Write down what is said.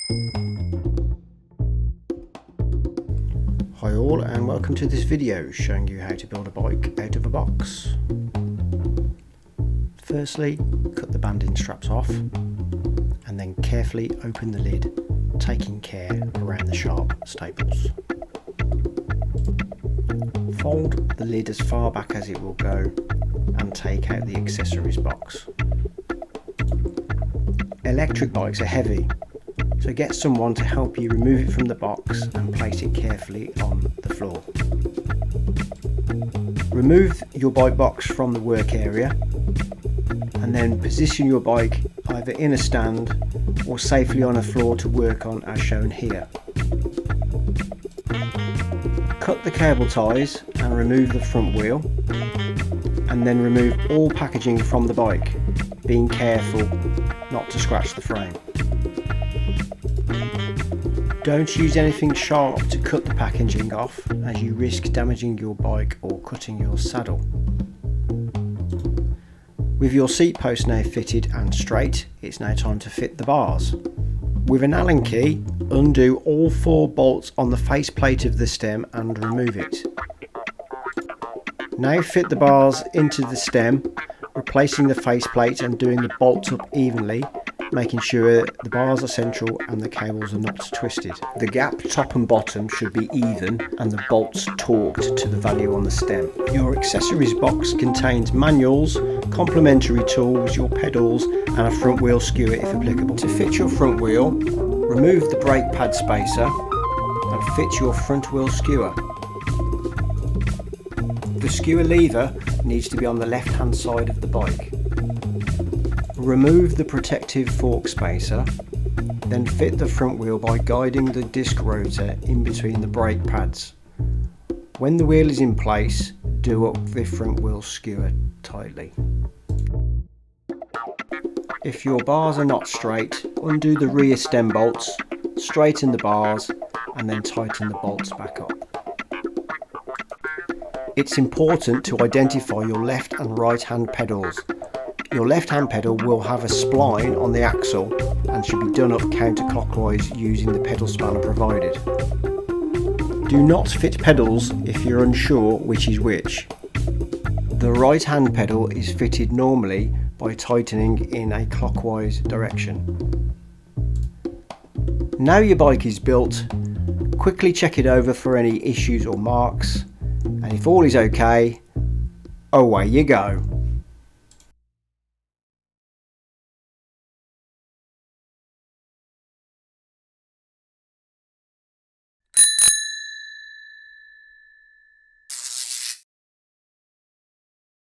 Hi all, and welcome to this video showing you how to build a bike out of a box. Firstly, cut the banding straps off and then carefully open the lid, taking care around the sharp staples. Fold the lid as far back as it will go and take out the accessories box. Electric bikes are heavy, so get someone to help you remove it from the box and place it carefully on the floor. Remove your bike box from the work area and then position your bike either in a stand or safely on a floor to work on as shown here. Cut the cable ties and remove the front wheel, and then remove all packaging from the bike, being careful not to scratch the frame. Don't use anything sharp to cut the packaging off, as you risk damaging your bike or cutting your saddle. With your seat post now fitted and straight, it's now time to fit the bars. With an Allen key, undo all 4 bolts on the faceplate of the stem and remove it. Now fit the bars into the stem, replacing the faceplate and doing the bolts up evenly, making sure the bars are central and the cables are not twisted. The gap top and bottom should be even and the bolts torqued to the value on the stem. Your accessories box contains manuals, complementary tools, your pedals and a front wheel skewer if applicable. To fit your front wheel, remove the brake pad spacer and fit your front wheel skewer. The skewer lever needs to be on the left hand side of the bike. Remove the protective fork spacer, then fit the front wheel by guiding the disc rotor in between the brake pads. When the wheel is in place, do up the front wheel skewer tightly. If your bars are not straight, undo the rear stem bolts, straighten the bars and then tighten the bolts back up. It's important to identify your left and right hand pedals. Your left hand pedal will have a spline on the axle and should be done up counterclockwise using the pedal spanner provided. Do not fit pedals if you're unsure which is which. The right hand pedal is fitted normally by tightening in a clockwise direction. Now your bike is built, quickly check it over for any issues or marks, and if all is okay, away you go.